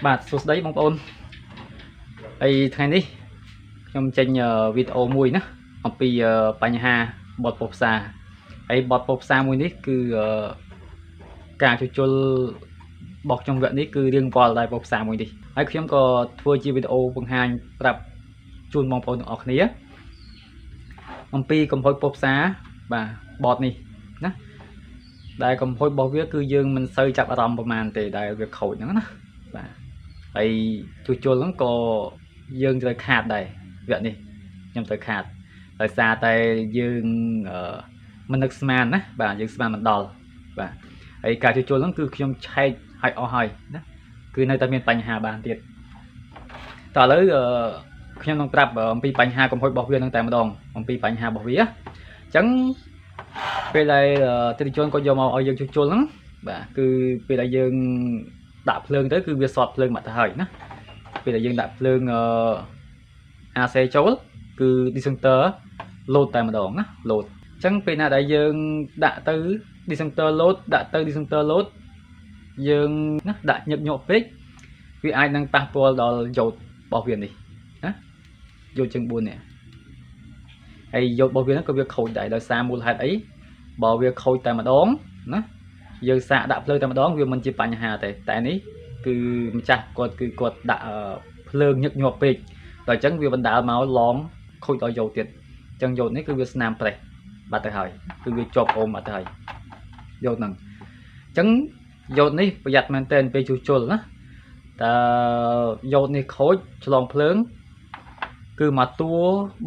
បាទសួស្តីបងប្អូនហើយថ្ងៃនេះខ្ញុំចេញវីដេអូមួយណាអំពីបញ្ហាបទពោលផ្សារហើយបទពោលផ្សារមួយនេះគឺការជួសជុលបោះក្នុងវគ្គនេះគឺរៀងរាល់ដែរពោលផ្សារមួយនេះហើយខ្ញុំក៏ធ្វើជាវីដេអូបង្ហាញប្រាប់ជូនបងប្អូនទាំងអស់គ្នាអំពីកំហុសពោលផ្សារបាទបទនេះណាដែលកំហុសរបស់វាគឺយើងមិនសូវចាប់អារម្មណ៍ប្រហែលទេដែលវាខូចហ្នឹងណាបាទហើយជួសជុលហ្នឹងក៏យើងត្រូវខាតដែរវគ្គនេះខ្ញុំត្រូវខាតដោយសារតែយើងមិននឹកស្មានណាបាទយើងស្មានមិនដល់បាទហើយការជួសជុលហ្នឹងគឺខ្ញុំឆែកឲ្យអស់ហើយណាគឺនៅតែមានបញ្ហាបានទៀតតើឥឡូវខ្ញុំនឹងប្រាប់អំពីបញ្ហាកំហុសរបស់វានឹងតែម្ដងអំពីបញ្ហារបស់វាអញ្ចឹងពេលដែលទិដ្ឋិជនគាត់យកមកឲ្យយើងជួសជុលហ្នឹងបាទគឺពេលដែលយើងដាក់ភ្លើងទៅគឺវាសត់ភ្លើងមកទៅហើយណាពេលដែលយើងដាក់ភ្លើងAC ចូលគឺ disjunction load តែម្ដងណា load អញ្ចឹងពេលណាដែលយើងដាក់ទៅ disjunction load ដាក់ទៅ disjunction load យើងណាដាក់ញឹកញាប់ពេកវាអាចនឹងប៉ះពាល់ដល់យ៉ូតរបស់វានេះណាយ៉ូតជើង4នេះហើយយ៉ូតរបស់វាហ្នឹងក៏វាខូចដែរដោយសារមូលហេតុអីបើវាខូចតែម្ដងណាយើងសាកដាក់ភ្លើងតែម្ដងវាមិនជាបញ្ហាទេតែនេះគឺម្ចាស់គាត់គឺគាត់ដាក់ភ្លើងញឹកញាប់ពេកដល់អញ្ចឹងវាបណ្ដាលមកឡងខូចដល់យ៉ូតទៀតអញ្ចឹងយ៉ូតនេះគឺវាស្នាមប្រេះបាត់ទៅហើយគឺវាជាប់អូមបាត់ទៅហើយយ៉ូតហ្នឹងអញ្ចឹងយ៉ូតនេះប្រយ័ត្នមែនទែនពេលជួសជុលណាតើយ៉ូតនេះខូចឆ្លងភ្លើងគឺមកតួ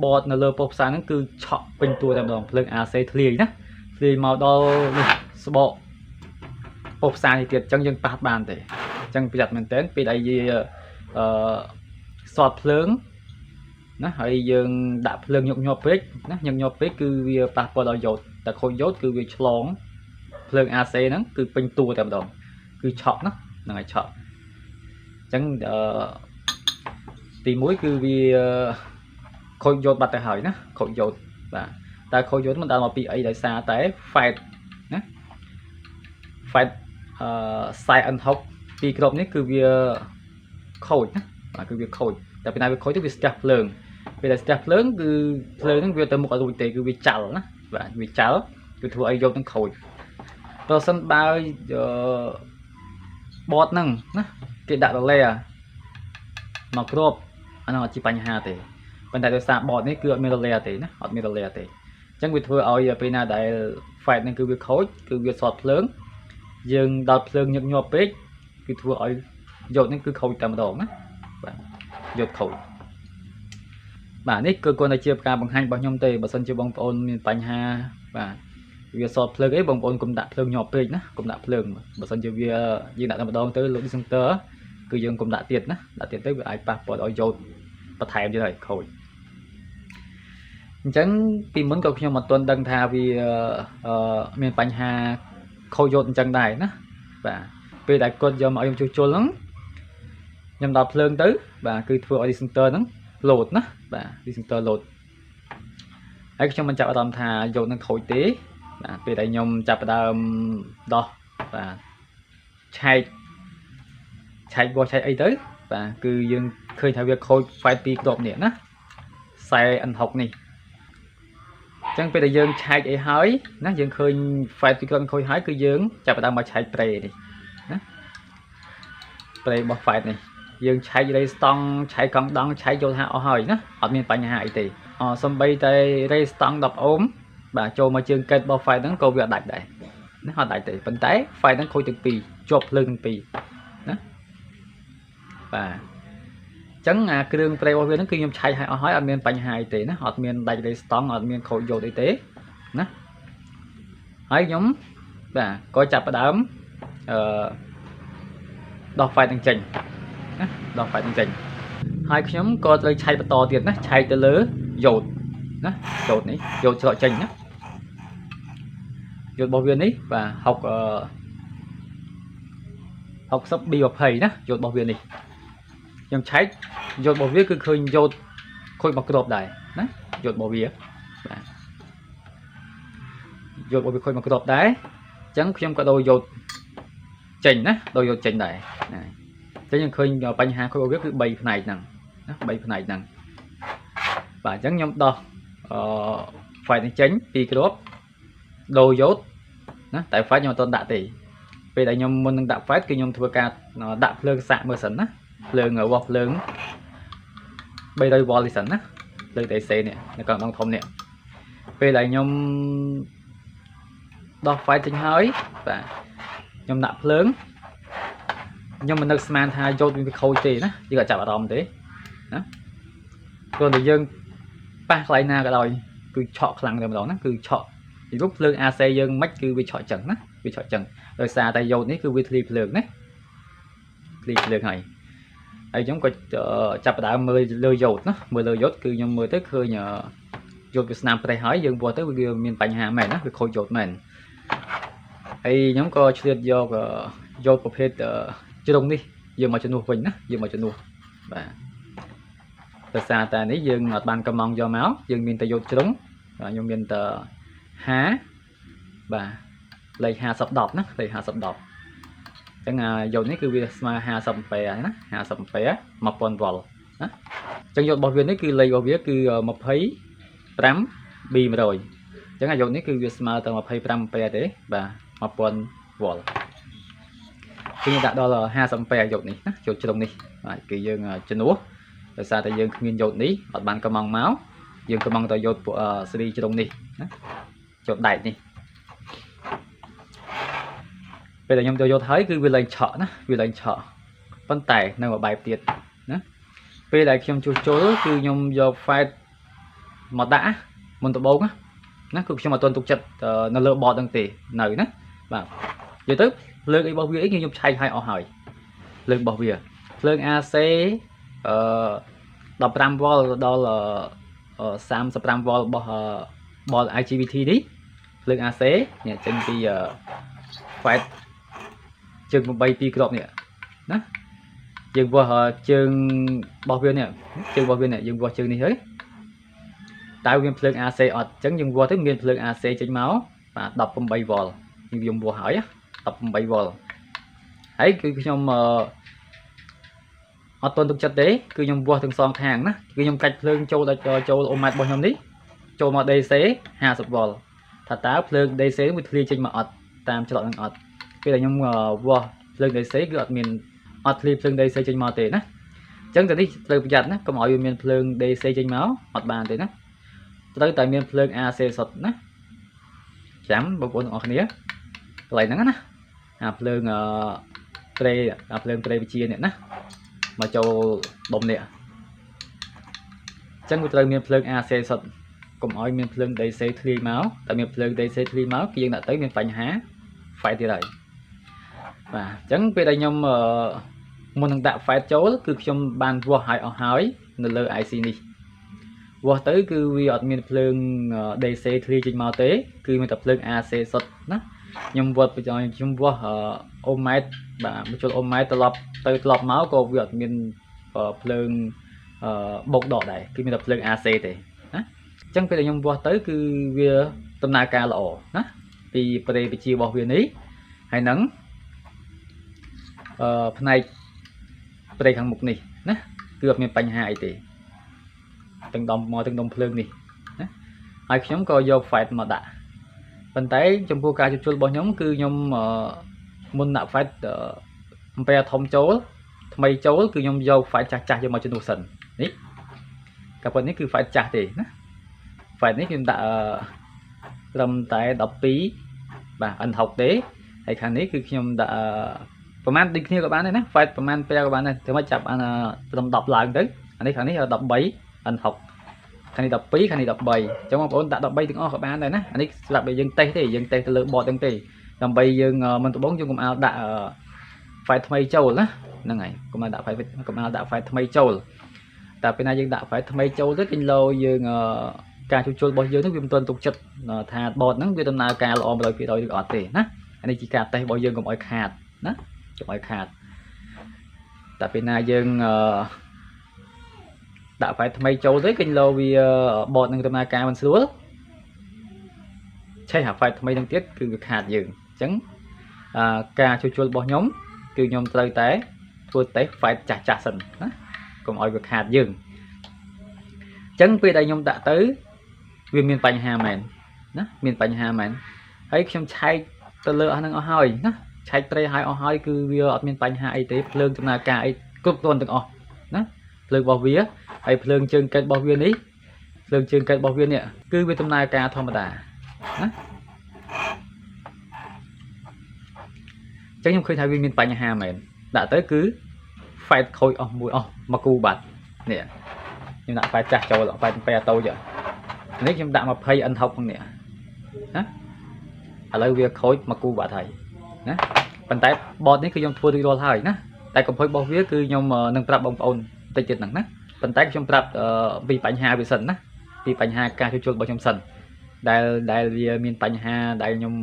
បតនៅលើប៉ុស្តិ៍ផ្សារហ្នឹងគឺឆក់ពេញតួតែម្ដងភ្លើង AC ធ្លាយណាធ្លាយមកដល់នេះស្បកប៉ុស្តិ៍ផ្សារនេះទៀតអញ្ចឹងយើងប៉ះបានទេអញ្ចឹងប្រយ័ត្នមែនទែនពេលដែលវាសតភ្លើងណាហើយយើងដាក់ភ្លើងញឹកញាប់ពេកណាញឹកញាប់ពេកគឺវាប៉ះពាល់ដល់យ៉ូតតែខូចយ៉ូតគឺវាឆ្លងភ្លើង AC ហ្នឹងគឺពេញតួតែម្ដងគឺឆក់ណាហ្នឹងហើយឆក់អញ្ចឹងទី1គឺវាខូចយ៉ូតបាត់ទៅហើយណាខូចយ៉ូតបាទតែខូចយ៉ូតមិនដល់មកពីអីដោយសារតែ Fat ណា Fat N6 ពីរគ្រាប់នេះគឺវាខូចណាបាទគឺវាខូចតែពេលណាវាខូចទៅវាស្ទះភ្លើងពេលដែលស្ទះភ្លើងគឺភ្លើងហ្នឹងវាទៅមុខអត់រួចទេគឺវាចាល់ណាបាទវាចាល់គឺធ្វើឲ្យយកនឹងខូចប្រសិនបើបតហ្នឹងណាគេដាក់រលែមកគ្រាប់អានោះអត់ជាបញ្ហាទេប៉ុន្តែដោយសារបតនេះគឺអត់មានរលែទេណាអត់មានរលែទេអញ្ចឹងវាធ្វើឲ្យពេលណាដែល Fat ហ្នឹងគឺវាខូចគឺវាសត់ភ្លើងយើងដល់ភ្លើងញឹកញាប់ពេកគឺធ្វើឲ្យយ៉ូតនេះគឺខូចតែម្ដងណាបាទយ៉ូតខូចបាទនេះគឺគ្រាន់តែជាការបង្ហាញរបស់ខ្ញុំទេបើសិនជាបងប្អូនមានបញ្ហាបាទវាសត់ភ្លើងអីបងប្អូនកុំដាក់ភ្លើងញាប់ពេកណាកុំដាក់ភ្លើងបើសិនជាវាយើងដាក់តែម្ដងទៅលោក disjunction គឺយើងកុំដាក់ទៀតណាដាក់ទៀតទៅវាអាចប៉ះពាល់ដល់យ៉ូតបន្ថែមទៀតហើយខូចអញ្ចឹងពីមុនក៏ខ្ញុំមិនទាន់ដឹងថាវាមានបញ្ហាខូចយ៉ូតអញ្ចឹងដែរណាបាទពេលដែលគាត់យកមកឲ្យខ្ញុំជួសជុលហ្នឹងខ្ញុំដល់ភ្លើងទៅបាទគឺធ្វើឲ្យ disjunction ហ្នឹងលោតណាបាទ disjunction លោតហើយខ្ញុំមិនចាប់អារម្មណ៍ថាយ៉ូតហ្នឹងខូចទេបាទពេលដែលខ្ញុំចាប់ផ្ដើមដោះបាទឆែកវាស់ឆែកអីទៅបាទគឺយើងឃើញថាវាខូច Fat ពីរគ្រាប់នេះណាខ្សែ N6 នេះអញ្ចឹងពេលដែលយើងឆែកអីហើយណាយើងឃើញ Fat ពីរគ្រាប់ខូចហើយគឺយើងចាប់ផ្ដើមមកឆែកប្រេនេះណាប្រេរបស់ Fat នេះយើងឆែករេស្តង់ឆែកកង់ដង់ឆែកយល់ថាអស់ហើយណាអត់មានបញ្ហាអីទេសំបីតែរេស្តង់10អូមបាទចូលមកជើងកេតរបស់ Fat ហ្នឹងក៏វាអត់ដាច់ដែរណាអត់ដាច់ទេប៉ុន្តែ Fat ហ្នឹងខូចទាំងពីរជាប់ភ្លើងទាំងពីរណាបាទអញ្ចឹងអាគ្រឿងប្រេរបស់វាហ្នឹងគឺខ្ញុំឆែកឲ្យអស់ហើយអត់មានបញ្ហាអីទេណាអត់មានដាច់រេស្តង់អត់មានខូចយ៉ូតអីទេណាហើយខ្ញុំបាទក៏ចាប់ផ្ដើមដោះ Fat ហ្នឹងចេញណាដោះ Fat ហ្នឹងចេញហើយខ្ញុំក៏ត្រូវឆែកបន្តទៀតណាឆែកទៅលើយ៉ូតណាយ៉ូតនេះយ៉ូតច្រកចេញណាយ៉ូតរបស់វានេះបាទ60 B20 ណាយ៉ូតរបស់វានេះខ្ញុំឆែកយ៉ូតរបស់វាគឺឃើញយ៉ូតខូចមកគ្រាប់ដែរណាយ៉ូតរបស់វាបាទយ៉ូតរបស់វាខូចមកគ្រាប់ដែរអញ្ចឹងខ្ញុំក៏ដូរយ៉ូតចេញណាដូរយ៉ូតចេញដែរណា ចឹងយើងឃើញបញ្ហារបស់វាគឺ3ផ្នែកហ្នឹងណា3ផ្នែកហ្នឹងបាទអញ្ចឹងខ្ញុំដោះfile នេះចេញពីគ្រាប់ដូរយកណាតែ file ខ្ញុំអត់ទាន់ដាក់ទេពេលដែលខ្ញុំមុននឹងដាក់ file គឺខ្ញុំធ្វើការដាក់ភ្លើងសាកមើលសិនណាភ្លើងវាស់ភ្លើង300V នេះសិនណាភ្លើង DC នេះនៅកណ្ដងធំនេះពេលដែលខ្ញុំដោះ file ចេញហើយបាទខ្ញុំដាក់ភ្លើងខ្ញុំមិននឹកស្មានថាយកវាខូចទេណាយើងអត់ចាប់អារម្មណ៍ទេណាព្រោះតែយើងប៉ះកន្លែងណាក៏ដោយគឺឆក់ខ្លាំងតែម្ដងណាគឺឆក់ពីរូបភ្លើង AC យើងមិនគឺវាឆក់ចឹងណាវាឆក់ចឹងដោយសារតែយកនេះគឺវាធ្លីភ្លើងណាធ្លីភ្លើងហើយខ្ញុំក៏ចាប់ផ្ដើមមើលលើយ៉ូតណាមើលលើយ៉ូតគឺខ្ញុំមើលទៅឃើញយ៉ូតវាស្នាមប្រេះហើយយើងវាស់ទៅវាមានបញ្ហាមែនណាវាខូចយ៉ូតមែនហើយខ្ញុំក៏ឆ្លៀតយកយ៉ូតប្រភេទជ្រុងនេះយកមកជំនួសវិញណាយកមកជំនួសបាទដោយសារតែនេះយើងអត់បានកំងយកមកយើងមានតែយ៉ូតជ្រុងខ្ញុំមានតែ50បាទលេខ5010ណាលេខ5010អញ្ចឹងយ៉ូតនេះគឺវាស្មើ50អាំពែណា50អាំពែ 1000V ណាអញ្ចឹងយ៉ូតរបស់វានេះគឺលេខរបស់វាគឺ25B100អញ្ចឹងយ៉ូតនេះគឺវាស្មើទៅ25អាំពែទេបាទ 1000V គឺដាក់ដល់50អាំពែយ៉ូតនេះណាយ៉ូតជ្រុងនេះបាទគឺយើងជំនួសដោយសារតែយើងគ្មានយ៉ូតនេះអត់បានកំងមកយើងកំងទៅយ៉ូតស៊េរីជ្រុងនេះណាយ៉ូតដែកនេះពេលដែលខ្ញុំយកយកហើយគឺវាឡើងឆក់ណាវាឡើងឆក់ប៉ុន្តែនៅមួយបែបទៀតណាពេលដែលខ្ញុំជួសជុលគឺខ្ញុំយក file មកដាក់មុនដំបូងណាគឺខ្ញុំអត់ទាន់ទុកចិត្តនៅលើ board ហ្នឹងទេនៅណាបាទនិយាយទៅភ្លើងអីរបស់វាអីខ្ញុំឆែកឲ្យអស់ហើយភ្លើងរបស់វាភ្លើង AC 15V ដល់ 35V របស់ board IGBT នេះភ្លើង AC នេះចេញពី file ជើង8 2គ្រាប់នេះណាយើងវាស់ជើងរបស់វានេះជើងរបស់វានេះយើងវាស់ជើងនេះហើយតើវាមានភ្លើង AC អត់អញ្ចឹងយើងវាស់ទៅមានភ្លើង AC ចេញមកបាទ 18V យើងវាស់ហើយ 18V ហើយគឺខ្ញុំអត់ទាន់ទុកចិត្តទេគឺខ្ញុំវាស់ទាំងសងខាងណាគឺខ្ញុំកាច់ភ្លើងចូលដល់ចូលអូម៉ាត់របស់ខ្ញុំនេះចូលមក DC 50V ថាតើភ្លើង DC វាធ្លាយចេញមកអត់តាមច្រកនឹងអត់ពេលដែលខ្ញុំវាស់ភ្លើង DC គឺអត់ធ្លាយភ្លើង DC ចេញមកទេណាអញ្ចឹងទៅនេះត្រូវប្រយ័ត្នណាកុំឲ្យវាមានភ្លើង DC ចេញមកអត់បានទេណាត្រូវតែមានភ្លើង AC សុទ្ធណាចាំបងប្អូនទាំងអស់គ្នាកន្លែងហ្នឹងណាភ្លើងភ្លើងត្រេវិជានេះណាមកចូលដុំនេះអញ្ចឹងវាត្រូវមានភ្លើង AC សុទ្ធកុំឲ្យមានភ្លើង DC ធ្លាយមកតែមានភ្លើង DC ធ្លាយមកគឺយើងដាក់ទៅមានបញ្ហា file ទៀតហើយបាទអញ្ចឹងពេលដែលខ្ញុំមុននឹងដាក់ file ចូលគឺខ្ញុំបានវាស់ឲ្យអស់ហើយនៅលើ IC នេះវាស់ទៅគឺវាអត់មានភ្លើង DC ធ្លាយចេញមកទេគឺមានតែភ្លើង AC សុទ្ធណាខ្ញុំវាស់ខ្ញុំវាស់អូម៉ែត្របាទបញ្ចូលអូម៉ែត្រត្រឡប់មកក៏វាអត់មានភ្លើងបោកដកដែរគឺមានតែភ្លើង AC ទេណាអញ្ចឹងពេលដែលខ្ញុំវាស់ទៅគឺវាដំណើរការល្អណាពីប្រេវិជារបស់វានេះហើយនឹងផ្នែកប្រេខាងមុខនេះណាគឺអត់មានបញ្ហាអីទេទាំងដុំមកទាំងដុំភ្លើងនេះណាហើយខ្ញុំក៏យក file មកដាក់ប៉ុន្តែចំពោះការជួសជុលរបស់ខ្ញុំគឺខ្ញុំមុនដាក់ file អំពែធំចូលថ្មីចូលគឺខ្ញុំយក file ចាស់យកមកជំនួសសិននេះកាលប៉ុណ្នេះគឺ file ចាស់ទេណា file នេះខ្ញុំដាក់ត្រឹមតែ12បាទ N6 ទេហើយខាងនេះគឺខ្ញុំដាក់ប្រហែលដូចគ្នាក៏បានដែរណា file ប្រហែលពេលក៏បានដែរតែមកចាប់ត្រឹម10ឡើងទៅអានេះខាងនេះ13 N6 ខាងនេះ12ខាងនេះ13អញ្ចឹងបងប្អូនដាក់13ទាំងអស់ក៏បានដែរណាអានេះស្រាប់តែយើងតេស្តទេយើងតេស្តទៅលើ board ហ្នឹងទេដើម្បីយើងមិនដំបងយើងកុំឲ្យដាក់ file ថ្មីចូលណាហ្នឹងហើយកុំឲ្យដាក់ file ថ្មីចូលតែពេលណាយើងដាក់ file ថ្មីចូលទៅគិញលោយើងការជួសជុលរបស់យើងនេះវាមិនទាន់ទុកចិត្តថា board ហ្នឹងវាដំណើរការល្អ 100% ឬអត់ទេណាអានេះជាការតេស្តរបស់យើងកុំឲ្យខាតណាកុំឲ្យខាតតែពេលណាយើងដាក់ file ថ្មីចូលទៅគិញលោវា board នឹងដំណើរការមិនស្រួលឆេះអា file ថ្មីនឹងទៀតគឺវាខាតយើងអញ្ចឹងការជួសជុលរបស់ខ្ញុំគឺខ្ញុំត្រូវតែ ធ្វើតេស្ត file ចាស់សិនណាកុំឲ្យវាខាតយើងអញ្ចឹងពេលដែលខ្ញុំដាក់ទៅវាមានបញ្ហាមែនណាមានបញ្ហាមែនហើយខ្ញុំឆែកទៅលើអស់ហ្នឹងអស់ហើយណាឆែកត្រេឲ្យអស់ហើយគឺវាអត់មានបញ្ហាអីទេភ្លើងដំណើរការអីគ្រប់គ្រាន់ទាំងអស់ណាភ្លើងរបស់វាហើយភ្លើងជើងកេតរបស់វានេះភ្លើងជើងកេតរបស់វានេះគឺវាដំណើរការធម្មតាណាអញ្ចឹងខ្ញុំឃើញថាវាមានបញ្ហាមែនដាក់ទៅគឺ file ខូចអស់មួយអស់មកគូបាត់នេះខ្ញុំដាក់ file ចាស់ចូល file 7តូចនេះខ្ញុំដាក់ 20 N6 ផងនេះណាឥឡូវវាខូចមកគូបាត់ហើយណាប៉ុន្តែ bot នេះគឺខ្ញុំធ្វើរួចរាល់ហើយណាតែកំហុសរបស់វាគឺខ្ញុំនឹងប្រាប់បងប្អូនបន្តិចទៀតហ្នឹងណាប៉ុន្តែខ្ញុំប្រាប់ពីបញ្ហាវាសិនណាពីបញ្ហាការជួសជុលរបស់ខ្ញុំសិនដែលវាមានបញ្ហាដែលខ្ញុំ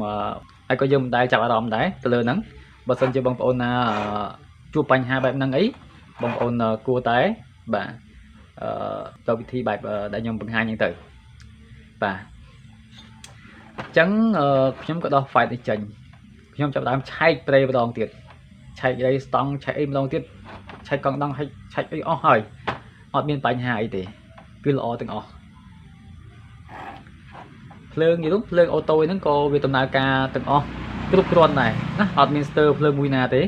ហើយក៏យើងមិនដែលចាប់អារម្មណ៍ដែរទៅលើហ្នឹងបើសិនជាបងប្អូនណាជួបបញ្ហាបែបហ្នឹងអីបងប្អូនគួរតែបាទទៅវិធីបែបដែលខ្ញុំបង្ហាញហ្នឹងទៅបាទអញ្ចឹងខ្ញុំក៏ដោះ file នេះចេញខ្ញុំចាប់ដើមឆែកត្រេម្ដងទៀតឆែករៃស្តង់ឆែកអីម្ដងទៀតឆែកកង់ដងឆែកអីអស់ហើយអត់មានបញ្ហាអីទេគឺល្អទាំងអស់ភ្លើងយីនោះភ្លើងអូតូហ្នឹងក៏វាដំណើរការទាំងអស់គ្រប់គ្រាន់ដែរណាអត់មានស្ទើរភ្លើងមួយណាទេ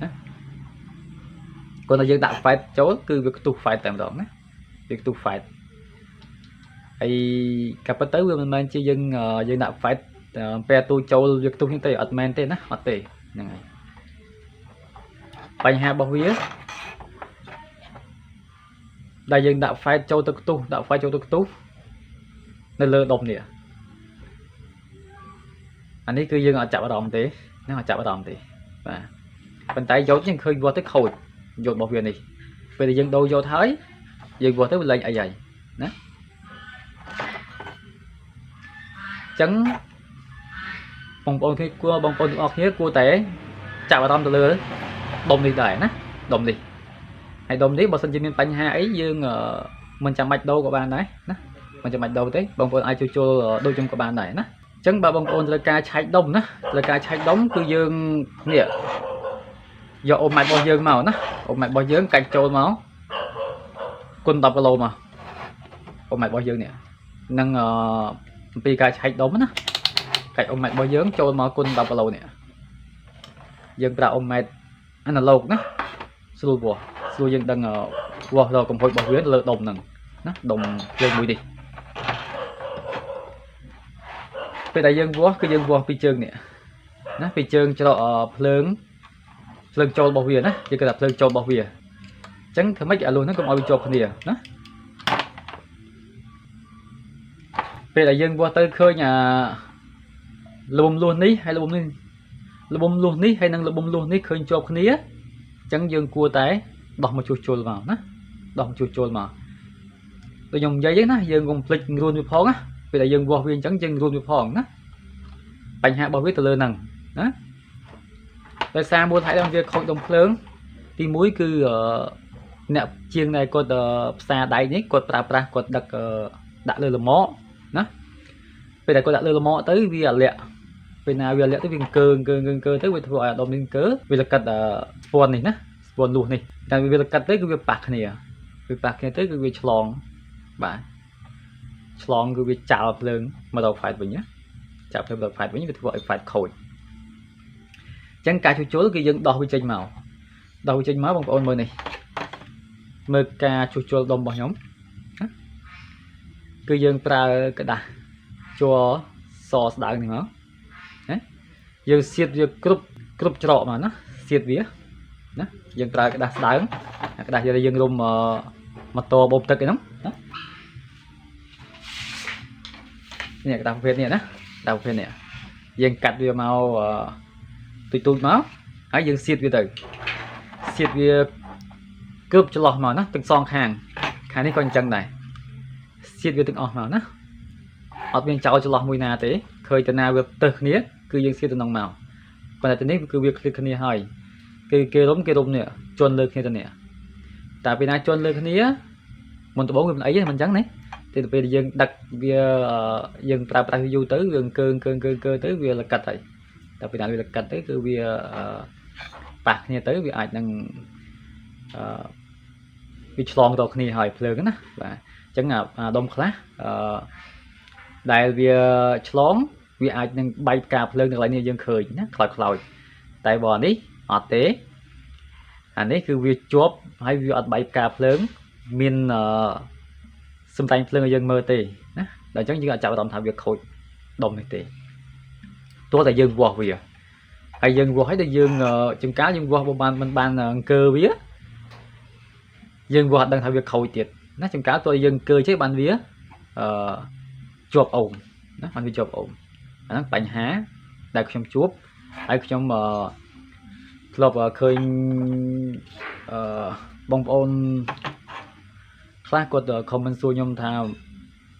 ណាគាត់តែយើងដាក់ file ចូលគឺវាខ្ទុះ file តែម្ដងណាវាខ្ទុះ file ហើយកាពិតទៅវាមិនមែនជាយើងដាក់ file ពេលទូចូលវាខ្ទុះនេះទេអត់មែនទេណាអត់ទេហ្នឹងហើយបញ្ហារបស់វាដែលយើងដាក់ file ចូលទៅខ្ទុះដាក់ file ចូលទៅខ្ទុះនៅលើដុំនេះអានេះគឺយើងអត់ចាប់អារម្មណ៍ទេណាអត់ចាប់អារម្មណ៍ទេបាទប៉ុន្តែយកយើងឃើញវាស់ទៅខូចយករបស់វានេះពេលដែលយើងដូរយកហើយយើងវាស់ទៅវាលែងអីហើយណាអញ្ចឹងបងប្អូនគេគួរបងប្អូនទាំងអស់គ្នាគួរតែចាប់អារម្មណ៍ទៅលើដុំនេះដែរណាដុំនេះហើយដុំនេះបើសិនជាមានបញ្ហាអីយើងមិនចាំបាច់ដូរក៏បានដែរណាមិនចាំបាច់ដូរទេបងប្អូនអាចជួសជុលដូចខ្ញុំក៏បានដែរណាអញ្ចឹងបើបងប្អូនត្រូវការឆែកដុំណាត្រូវការឆែកដុំគឺយើងនេះយកអូម៉ែតរបស់យើងមកណាអូម៉ែតរបស់យើងកាច់ចូលមកគុណ10គីឡូមកអូម៉ែតរបស់យើងនេះនឹងអំពីការឆែកដុំណាកាច់អូម៉ែតរបស់យើងចូលមកគុណ10គីឡូនេះយើងប្រើអូម៉ែតអាណាឡូកណាស្រួលវាស់ស្រួលយើងដឹងវាស់រកកំហុសរបស់វាលើដុំហ្នឹងណាដុំភ្លើងមួយនេះពេលដែលយើងវាស់គឺយើងវាស់ពីជើងនេះណាពីជើងច្រកភ្លើងចូលរបស់វាណាយើងគេថាភ្លើងចូលរបស់វាអញ្ចឹងធ្វើម៉េចអាលុះហ្នឹងកុំឲ្យវាជាប់គ្នាណាពេលដែលយើងវាស់ទៅឃើញលំលួសនេះហើយលំលួសនេះហើយនឹងលំលួសនេះឃើញជាប់គ្នាអញ្ចឹងយើងគួរតែដោះមកជួសជុលមកណាដោះមកជួសជុលមកដូចខ្ញុំនិយាយហ្នឹងណាយើងកុំភ្លេចរួនវាផងណាពេលដែលយើងវាស់វាអញ្ចឹងយើងរួនវាផងណាបញ្ហារបស់វាទៅលើហ្នឹងណាដោយសារមូលហេតុដែលវាខូចដុំភ្លើងទី1គឺអ្នកជាងដែលគាត់ផ្សារដែកនេះគាត់ប្រើប្រាស់គាត់ដឹកដាក់លើលម៉កណាពេលដែលគាត់ដាក់លើលម៉កទៅវាលាក់ពេលណាវាលាក់ទៅវាអង្គើទៅវាធ្វើឲ្យអាដុំនេះអង្គើវាលកាត់ស្ពាន់នេះណាស្ពាន់លួសនេះតែវាលកាត់ទៅគឺវាប៉ះគ្នាទៅគឺវាឆ្លងបាទឆ្លងគឺវាចោលភ្លើងមកដល់ file វិញណាចាប់ភ្លើងដល់ file វិញវាធ្វើឲ្យ file ខូចអញ្ចឹងការជួសជុលគឺយើងដោះវាចេញមកបងប្អូនមើលនេះមើលការជួសជុលដុំរបស់ខ្ញុំណាគឺយើងប្រើกระดาษជ័រសស្ដើងនេះមកណាយើងសៀតវាគ្រប់ច្រកមកណាសៀតវាណាយើងប្រើกระดาษស្ដើងกระดาษដែលយើងរុំម៉ូតូបូមទឹកហ្នឹងណានេះกระดาษប្រភេទនេះណាกระดาษប្រភេទនេះយើងកាត់វាមកទូចមកហើយយើងសៀតវាទៅសៀតវាគ្រប់ចន្លោះមកណាទាំងសងខាងនេះក៏អញ្ចឹងដែរសៀតវាទាំងអស់មកណាអត់មានចោលចន្លោះមួយណាទេឃើញតាណាវាទៅគ្នាគឺយើងសៀតទៅក្នុងមកប៉ុន្តែនេះគឺវាឃ្លីកគ្នាហើយគឺគេរុំនេះជន់លើគ្នាទៅនេះតែពេលណាជន់លើគ្នាមុនដំបូងវាមិនអីទេមិនអញ្ចឹងណាតែពេលយើងដឹកវាយើងប្រើប្រាស់យូរទៅវាអង្គើទៅវាលកាត់ហើយតែពេលណាវាលកាត់ទៅគឺវា ប៉ះគ្នាទៅវាអាចនឹងវាឆ្លងទៅគ្នាហើយភ្លើងណាបាទអញ្ចឹងអាដុំខ្លះដែលវាឆ្លងវាអាចនឹងបែកផ្កាភ្លើងនៅកន្លែងនេះយើងឃើញណាខ្លោចតែបើនេះអត់ទេអានេះគឺវាជាប់ហើយវាអត់បែកផ្កាភ្លើងមានសំដែងភ្លើងឲ្យយើងមើលទេណាដល់អញ្ចឹងយើងអាចចាប់អារម្មណ៍ថាវាខូចដុំនេះទេទោះតែយើងវាស់វាហើយយើងវាស់ឲ្យតែយើងចង្កាលយើងវាស់មិនបានអង្គើវាយើងវាស់អត់ដឹងថាវាខូចទៀតណាចង្កាលទោះយើងអង្គើចេះបានវាជាប់អូមណាបានវាជាប់អូមអាហ្នឹងបញ្ហាដែលខ្ញុំជួបហើយខ្ញុំធ្លាប់ឃើញបងប្អូនខ្លះគាត់ខមមិនសួរខ្ញុំថា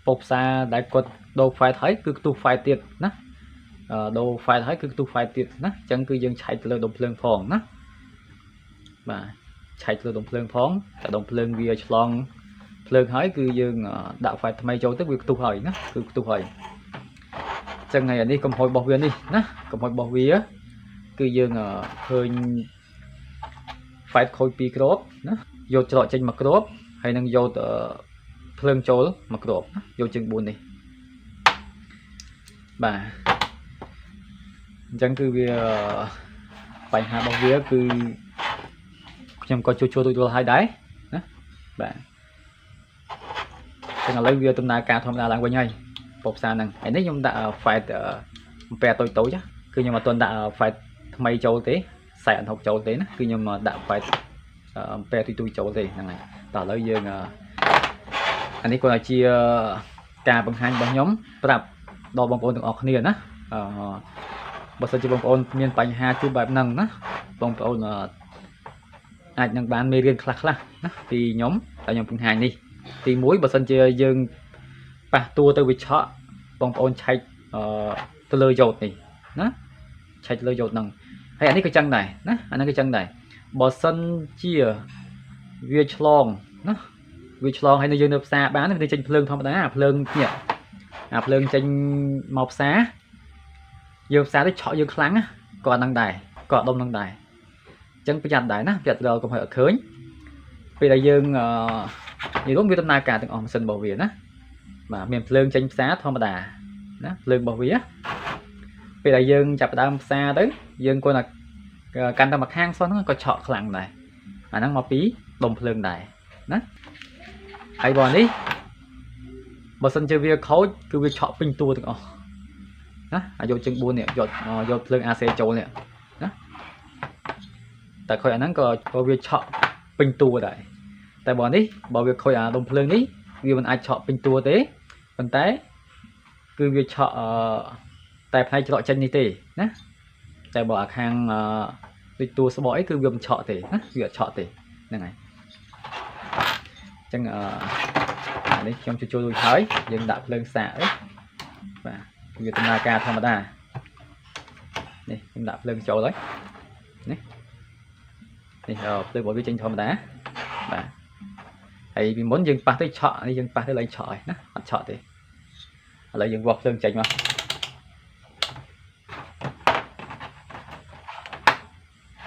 ពុកផ្សារដែលគាត់ដូរ file ហើយគឺខ្ទុះ file ទៀតណាដូរ file ហើយគឺខ្ទុះ file ទៀតណាអញ្ចឹងគឺយើងឆែកទៅលើដុំភ្លើងផងណាបាទឆែកទៅលើដុំភ្លើងផងតែដុំភ្លើងវាឆ្លងភ្លើងហើយគឺយើងដាក់ file ថ្មីចូលទៅវាខ្ទុះហើយណាគឺខ្ទុះហើយអញ្ចឹងហើយអានេះកំហុសរបស់វានេះណាកំហុសរបស់វាគឺយើងឃើញ file ខូច2គ្រាប់ណាយកច្រកចេញមួយគ្រាប់ហើយនឹងយកភ្លើងចូលមួយគ្រាប់យកជើង4នេះបាទអញ្ចឹងគឺវាបញ្ហារបស់វាគឺខ្ញុំក៏ជួសរួចរាល់ហើយដែរណាបាទចឹងឥឡូវវាដំណើរការធម្មតាឡើងវិញហើយពុកផ្សារហ្នឹងហើយនេះខ្ញុំដាក់ file អំពែតូចគឺខ្ញុំអត់ទាន់ដាក់ file ថ្មីចូលទេខ្សែអនុចូលទេណាគឺខ្ញុំដាក់ file អំពែទូចូលទេហ្នឹងហើយតោះឥឡូវយើងអានេះគាត់ជាការបង្ហាញរបស់ខ្ញុំប្រាប់ដល់បងប្អូនទាំងអស់គ្នាណាបើសិនជាបងប្អូនមានបញ្ហាជួបបែបហ្នឹងណាបងប្អូនអាចនឹងបានមេរៀនខ្លះណាពីខ្ញុំតែខ្ញុំបង្ហាញនេះទី1បើសិនជាយើងប៉ះតួទៅវាឆក់បងប្អូនឆែកទៅលើយ៉ូតនេះណាឆែកលើយ៉ូតហ្នឹងហើយអានេះក៏ចឹងដែរណាអានេះក៏ចឹងដែរបើសិនជាវាឆ្លងណាវាឆ្លងហើយនៅយើងនៅផ្សារបានវាចេញភ្លើងធម្មតាភ្លើងនេះអាភ្លើងចេញមកផ្សារយើងផ្សារទៅឆក់យើងខ្លាំងណាក៏អត់នឹងដែរក៏ដុំនឹងដែរអញ្ចឹងប្រយ័ត្នដែរណាប្រយ័ត្នដល់កុំឲ្យអត់ឃើញពេលដែលយើងនិយាយរួមវាដំណើរការទាំងអស់ម៉ាស៊ីនរបស់វាណាបាទមានភ្លើងចេញផ្សារធម្មតាណាភ្លើងរបស់វាពេលដែលយើងចាប់ដើមផ្សារទៅយើងគាត់ថាកាន់តែមកខាងសោះហ្នឹងក៏ឆក់ខ្លាំងដែរអាហ្នឹងមកពីដុំភ្លើងដែរណាហើយបងនេះបើសិនជាវាខូចគឺវាឆក់ពេញតួទាំងអស់ណាអាយកជើង4នេះយកភ្លើង AC ចូលនេះណាតែខូចអាហ្នឹងក៏វាឆក់ពេញតួដែរតែបងនេះបើវាខូចអាដុំភ្លើងនេះវាមិនអាចឆក់ពេញតួទេប៉ុន្តែគឺវាឆក់តែផ្នែកច្រកចេញនេះទេណាតែបើអាខាងដូចតួស្បកអីគឺវាមិនឆក់ទេណាវាអត់ឆក់ទេហ្នឹងហើយអញ្ចឹងអានេះខ្ញុំជួយរួចហើយយើងដាក់ភ្លើងសាកអីបាទវាដំណើរការធម្មតានេះខ្ញុំដាក់ភ្លើងចូលហើយនេះភ្លើងរបស់វាចេញធម្មតាបាទហើយពីមុនយើងប៉ះទៅឆក់នេះយើងប៉ះទៅឡើងឆក់ហើយណាអត់ឆក់ទេឥឡូវយើងវាស់ភ្លើងចេញមក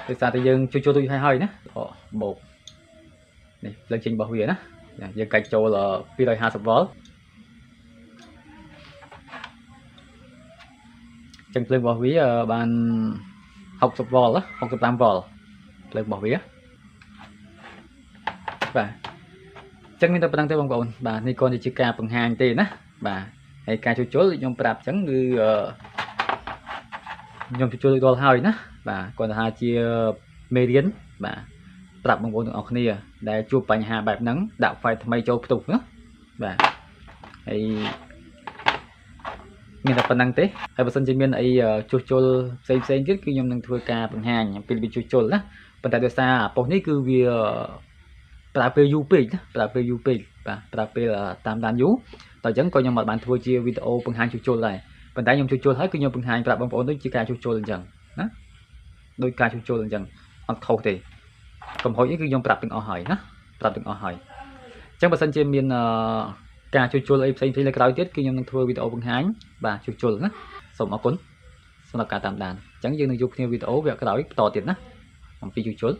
ដោយសារតែយើងជួយរួចហើយណាបោកនេះភ្លើងចេញរបស់វាណាយើងកាច់ចូល250 Vចឹងភ្លើងរបស់វាបាន60 V 65 Vភ្លើងរបស់វាបាទចឹងមានតែប៉ុណ្្នឹងទេបងប្អូនបាទនេះគ្រាន់តែជាការបង្ហាញទេណាបាទហើយការជួសជុលខ្ញុំប្រាប់ចឹងគឺខ្ញុំជួសជុលរួចរាល់ហើយណាបាទគ្រាន់តែថាជាមេរៀនបាទប្រាប់បងប្អូនទាំងអស់គ្នាដែលជួបបញ្ហាបែបហ្នឹងដាក់ file ថ្មីចូលផ្ទុះណាបាទហើយមានតែប៉ុណ្្នឹងទេហើយបើសិនជាមានអីជួសជុលផ្សេងទៀតគឺខ្ញុំនឹងធ្វើការបង្ហាញអំពីរបៀបជួសជុលណាប៉ុន្តែដោយសារអាប៉ុស្តិ៍នេះគឺវាប្រើពេលយូរពេកណាប្រើពេលយូរពេកបាទប្រើពេលតាមដានយូរតោះអញ្ចឹងក៏ខ្ញុំអត់បានធ្វើជាវីដេអូបង្ហាញជួសជុលដែរប៉ុន្តែខ្ញុំជួសជុលហើយគឺខ្ញុំបង្ហាញប្រាប់បងប្អូនដូចជាការជួសជុលអញ្ចឹងណាដោយការជួសជុលអញ្ចឹងអត់ខុសទេកំហុសនេះគឺខ្ញុំប្រាប់ទាំងអស់ហើយណាប្រាប់ទាំងអស់ហើយអញ្ចឹងបើសិនជាមានការជួសជុលអីផ្សេងៗនៅក្រៅទៀតគឺខ្ញុំនឹងធ្វើវីដេអូបង្ហាញបាទជួសជុលណាសូមអរគុណសម្រាប់ការតាមដានអញ្ចឹងយើងនឹងជួបគ្នាវីដេអូវគ្គក្រោយបន្តទៀតណា អំពីជួសជុល